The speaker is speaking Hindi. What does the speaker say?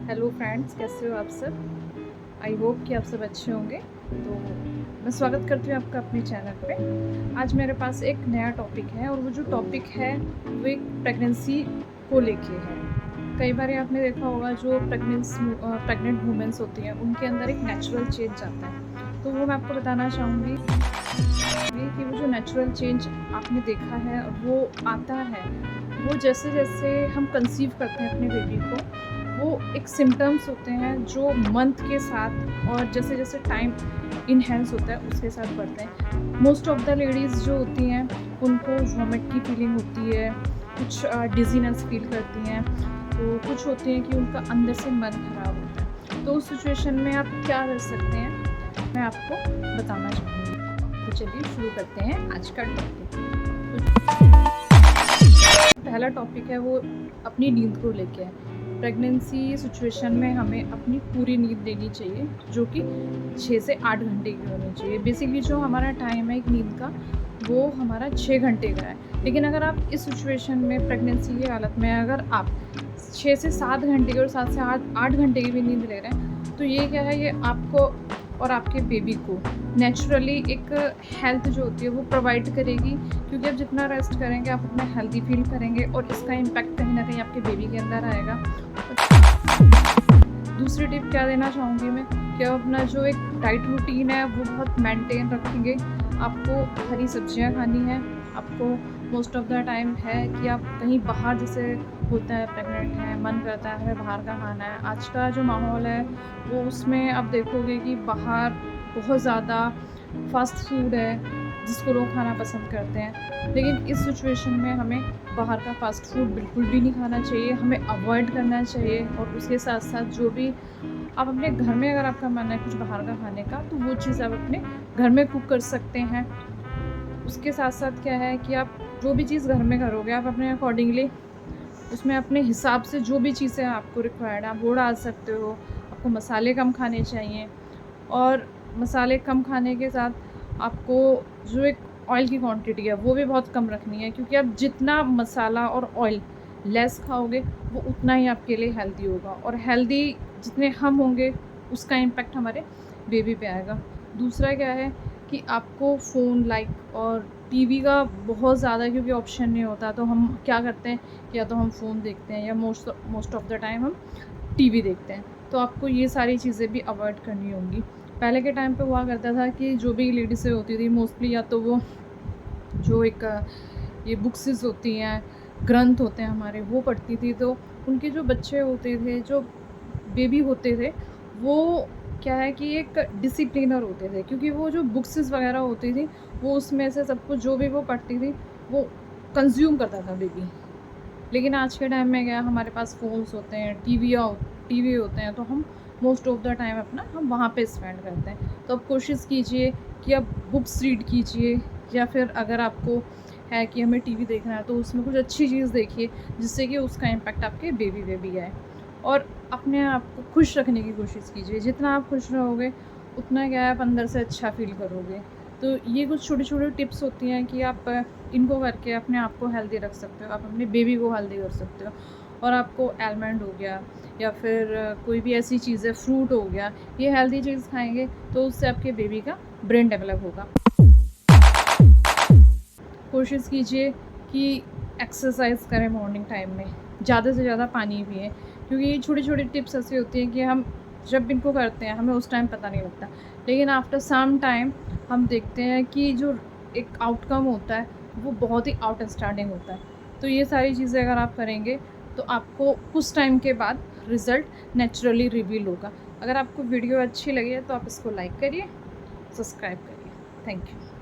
हेलो फ्रेंड्स, कैसे हो आप सब। आई होप कि आप सब अच्छे होंगे। तो मैं स्वागत करती हूँ आपका अपने चैनल पे। आज मेरे पास एक नया टॉपिक है और वो जो टॉपिक है वो एक प्रेगनेंसी को लेके है। कई बार आपने देखा होगा जो प्रेग्नेंट वुमेंस होती हैं उनके अंदर एक नेचुरल चेंज आता है। तो वो मैं आपको बताना चाहूँगी कि वो जो नेचुरल चेंज आपने देखा है वो आता है, वो जैसे जैसे हम कंसीव करते हैं अपने बेबी को, वो एक सिम्टम्स होते हैं जो मंथ के साथ और जैसे जैसे टाइम इनहेंस होता है उसके साथ बढ़ते हैं। मोस्ट ऑफ द लेडीज़ जो होती हैं उनको वॉमिट की फीलिंग होती है, कुछ डिजीनेस फील करती हैं, तो कुछ होती हैं कि उनका अंदर से मन खराब होता है। तो उस सिचुएशन में आप क्या कर सकते हैं मैं आपको बताना चाहूँगी। तो चलिए शुरू करते हैं आज का टॉपिक। पहला टॉपिक है वो अपनी नींद को लेके है। प्रेगनेंसी सिचुएशन में हमें अपनी पूरी नींद लेनी चाहिए, जो कि 6 से 8 घंटे की होनी चाहिए। बेसिकली जो हमारा टाइम है एक नींद का वो हमारा 6 घंटे का है। लेकिन अगर आप इस सिचुएशन में प्रेगनेंसी की हालत में अगर आप 6 से 7 घंटे की और 7 से 8 घंटे की भी नींद ले रहे हैं, तो ये क्या है, ये आपको और आपके बेबी को नेचुरली एक हेल्थ जो होती है वो प्रोवाइड करेगी। क्योंकि आप जितना रेस्ट करेंगे आप उतना हेल्दी फील करेंगे और इसका इम्पैक्ट कहीं ना कहीं आपके बेबी के अंदर आएगा। दूसरी टिप क्या देना चाहूँगी मैं कि आप अपना जो एक डाइट रूटीन है वो बहुत मेंटेन रखेंगे। आपको हरी सब्जियां खानी है। आपको मोस्ट ऑफ द टाइम है कि आप कहीं बाहर, जैसे होता है प्रेग्नेंट है मन करता है हमें बाहर का खाना है, आज का जो माहौल है वो उसमें आप देखोगे कि बाहर बहुत ज़्यादा फास्ट फूड है जिसको लोग खाना पसंद करते हैं। लेकिन इस सिचुएशन में हमें बाहर का फास्ट फूड बिल्कुल भी नहीं खाना चाहिए, हमें अवॉइड करना चाहिए। और उसके साथ साथ जो भी आप अपने घर में, अगर आपका मन है कुछ बाहर का खाने का, तो वो चीज़ आप अपने घर में कुक कर सकते हैं। उसके साथ साथ क्या है कि आप जो भी चीज़ घर में करोगे आप अपने अकॉर्डिंगली उसमें अपने हिसाब से जो भी चीज़ें आपको रिक्वायर्ड है आप वो डाल सकते हो। आपको मसाले कम खाने चाहिए और मसाले कम खाने के साथ आपको जो एक ऑयल की क्वांटिटी है वो भी बहुत कम रखनी है। क्योंकि आप जितना मसाला और ऑयल लेस खाओगे वो उतना ही आपके लिए हेल्दी होगा, और हेल्दी जितने हम होंगे उसका इम्पेक्ट हमारे बेबी पे आएगा। दूसरा क्या है कि आपको फ़ोन लाइक और टीवी का बहुत ज़्यादा, क्योंकि ऑप्शन नहीं होता, तो हम क्या करते हैं या तो हम फ़ोन देखते हैं या मोस्ट ऑफ द टाइम हम टीवी देखते हैं। तो आपको ये सारी चीज़ें भी अवॉइड करनी होंगी। पहले के टाइम पे हुआ करता था कि जो भी लेडीज़ें होती थी मोस्टली या तो वो जो एक ये बुक्सेस होती हैं, ग्रंथ होते हैं हमारे, वो पढ़ती थी। तो उनके जो बच्चे होते थे, जो बेबी होते थे, वो क्या है कि एक डिसिप्लिनर होते थे। क्योंकि वो जो बुक्सेस वगैरह होती थी वो उसमें से सब कुछ जो भी वो पढ़ती थी वो कंज्यूम करता था बेबी। लेकिन आज के टाइम में क्या, हमारे पास फ़ोन्स होते हैं, टीवी होते हैं, तो हम मोस्ट ऑफ द टाइम अपना हम वहाँ पे स्पेंड करते हैं। तो आप कोशिश कीजिए कि आप बुक्स रीड कीजिए, या फिर अगर आपको है कि हमें टीवी देखना है तो उसमें कुछ अच्छी चीज़ देखिए जिससे कि उसका इम्पैक्ट आपके बेबी पे भी आए। और अपने आप को खुश रखने की कोशिश कीजिए। जितना आप खुश रहोगे उतना क्या है आप अंदर से अच्छा फ़ील करोगे। तो ये कुछ छोटी छोटी टिप्स होती हैं कि आप इनको करके अपने आप को हेल्दी रख सकते हो, आप अपने बेबी को हेल्दी कर सकते हो। और आपको आलमंड हो गया या फिर कोई भी ऐसी चीज़ है, फ्रूट हो गया, ये हेल्दी चीज़ खाएंगे तो उससे आपके बेबी का ब्रेन डेवलप होगा। कोशिश कीजिए कि एक्सरसाइज करें मॉर्निंग टाइम में, ज़्यादा से ज़्यादा पानी पिएं। क्योंकि ये छोटी छोटी टिप्स ऐसी होती हैं कि हम जब इनको करते हैं हमें उस टाइम पता नहीं लगता, लेकिन आफ्टर सम टाइम हम देखते हैं कि जो एक आउटकम होता है वो बहुत ही आउटस्टैंडिंग होता है। तो ये सारी चीज़ें अगर आप करेंगे तो आपको कुछ टाइम के बाद रिज़ल्ट नेचुरली रिवील होगा। अगर आपको वीडियो अच्छी लगी है तो आप इसको लाइक करिए, सब्सक्राइब करिए। Thank you.